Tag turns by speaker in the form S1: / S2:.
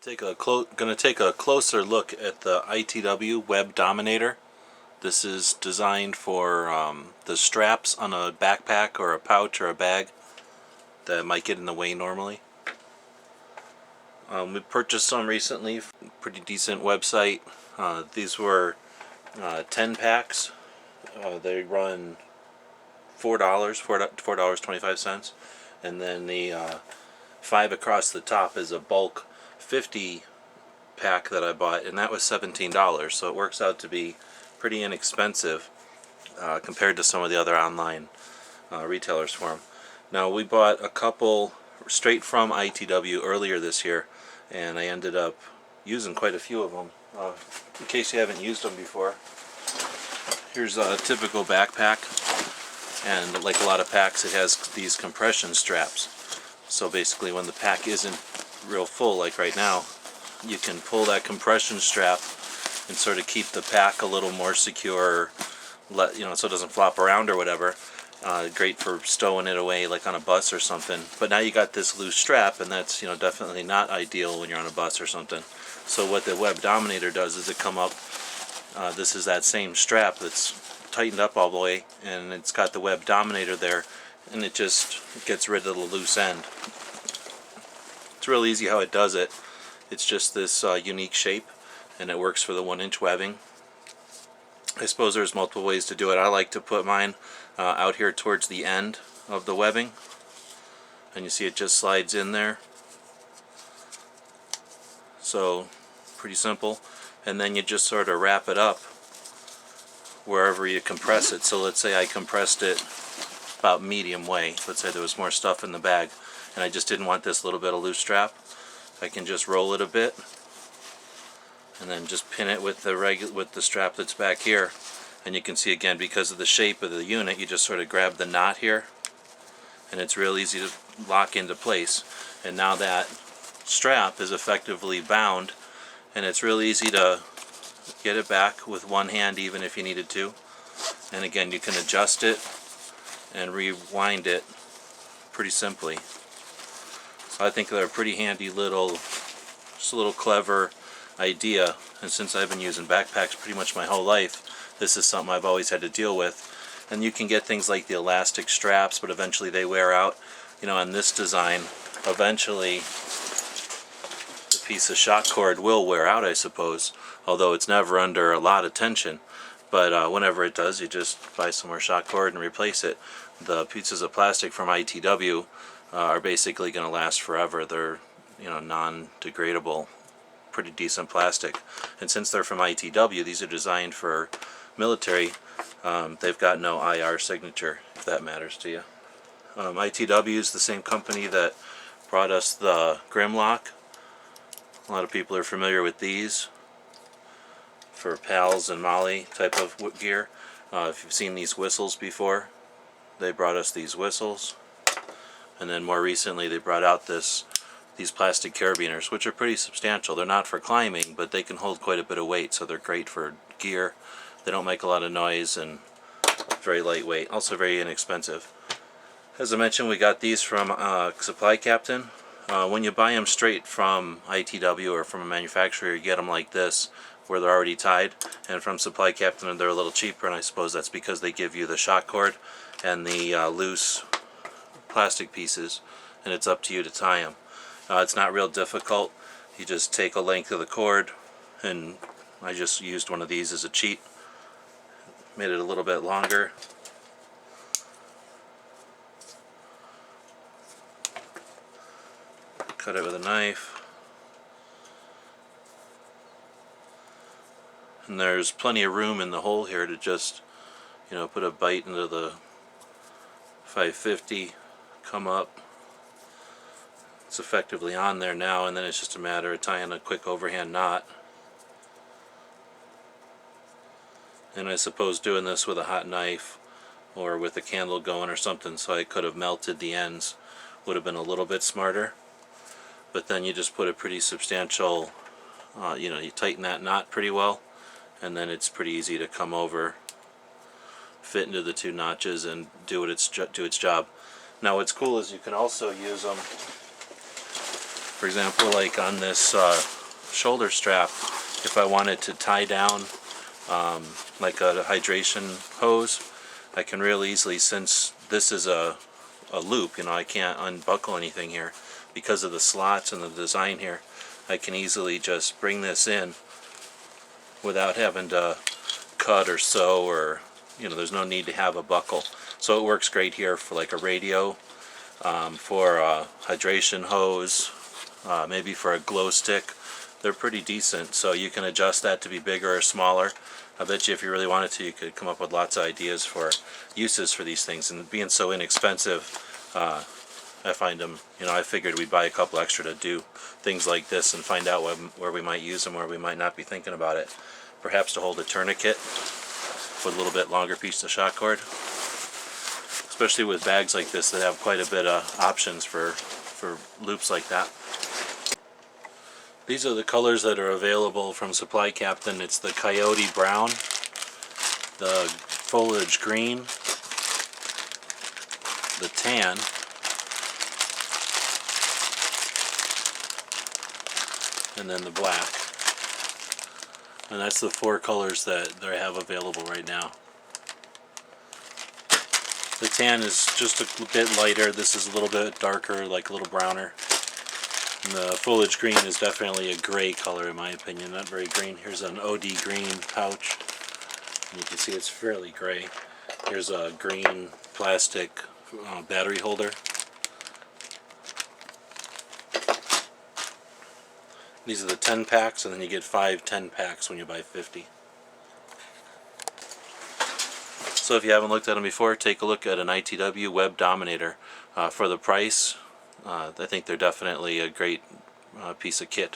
S1: Gonna take a closer look at the ITW Web Dominator. This is designed for the straps on a backpack or a pouch or a bag that might get in the way normally. We purchased some recently, pretty decent website. These were 10 packs. They run $4.25, and then the 5 across the top is a bulk 50 pack that I bought, and that was $17. So it works out to be pretty inexpensive compared to some of the other online retailers for them. Now, we bought a couple straight from ITW earlier this year, and I ended up using quite a few of them. In case you haven't used them before, here's a typical backpack, and like a lot of packs, it has these compression straps. So basically, when the pack isn't real full, like right now, you can pull that compression strap and sort of keep the pack a little more secure, so it doesn't flop around or whatever. Great for stowing it away like on a bus or something. But now you got this loose strap, and that's definitely not ideal when you're on a bus or something. So what the Web Dominator does is this is that same strap that's tightened up all the way, and it's got the Web Dominator there, and it just gets rid of the loose end. It's real easy how it does it. It's just this unique shape, and it works for the 1-inch webbing. I suppose there's multiple ways to do it. I like to put mine out here towards the end of the webbing, and you see it just slides in there. So pretty simple. And then you just sort of wrap it up wherever you compress it. So let's say I compressed it about medium way. Let's say there was more stuff in the bag, and I just didn't want this little bit of loose strap. I can just roll it a bit, and then just pin it with the strap that's back here. And you can see, again, because of the shape of the unit, you just sort of grab the knot here, and it's real easy to lock into place. And now that strap is effectively bound, and it's real easy to get it back with one hand, even if you needed to. And again, you can adjust it and rewind it pretty simply. So I think they're a pretty handy just a little clever idea. And since I've been using backpacks pretty much my whole life, this is something I've always had to deal with. And you can get things like the elastic straps, but eventually they wear out. On this design, eventually the piece of shock cord will wear out, I suppose, although it's never under a lot of tension. But whenever it does, you just buy some more shock cord and replace it. The pieces of plastic from ITW are basically going to last forever. They're non-degradable, pretty decent plastic. And since they're from ITW, these are designed for military. They've got no IR signature, if that matters to you. ITW is the same company that brought us the Grimlock. A lot of people are familiar with these for PALS and Molly type of gear. If you've seen these whistles before, they brought us these whistles. And then more recently they brought out these plastic carabiners, which are pretty substantial. They're not for climbing, but they can hold quite a bit of weight, so they're great for gear. They don't make a lot of noise, and very lightweight, also very inexpensive. As I mentioned, we got these from Supply Captain. When you buy them straight from ITW or from a manufacturer, you get them like this, where they're already tied. And from Supply Captain, they're a little cheaper, and I suppose that's because they give you the shock cord and the loose plastic pieces, and it's up to you to tie them. It's not real difficult. You just take a length of the cord, and I just used one of these as a cheat. Made it a little bit longer. Cut it with a knife. And there's plenty of room in the hole here to just, put a bite into the 550, come up. It's effectively on there now, and then it's just a matter of tying a quick overhand knot. And I suppose doing this with a hot knife or with a candle going or something, so I could have melted the ends, would have been a little bit smarter. But then you just put a pretty substantial, you tighten that knot pretty well, and then it's pretty easy to come over, fit into the 2 notches, and do its job. Now what's cool is you can also use them For example, like on this shoulder strap, if I wanted to tie down like a hydration hose, I can real easily, since this is a loop, you know, I can't unbuckle anything here because of the slots and the design here. I can easily just bring this in without having to cut or sew, or, you know, there's no need to have a buckle. So it works great here for like a radio, for a hydration hose, maybe for a glow stick. They're pretty decent, so you can adjust that to be bigger or smaller. I bet you if you really wanted to, you could come up with lots of ideas for uses for these things. And being so inexpensive, I find them, you know, I figured we'd buy a couple extra to do things like this and find out where we might use them, where we might not be thinking about it. Perhaps to hold a tourniquet with a little bit longer piece of shot cord. Especially with bags like this that have quite a bit of options for loops like that. These are the colors that are available from Supply Captain. It's the Coyote Brown, the Foliage Green, the Tan, and then the Black. And that's the 4 colors that they have available right now. The Tan is just a bit lighter. This is a little bit darker, like a little browner. And the Foliage Green is definitely a gray color in my opinion, not very green. Here's an OD green pouch. And you can see it's fairly gray. Here's a green plastic battery holder. These are the 10 packs, and then you get 5 10 packs when you buy 50. So if you haven't looked at them before, take a look at an ITW Web Dominator. For the price, I think they're definitely a great piece of kit.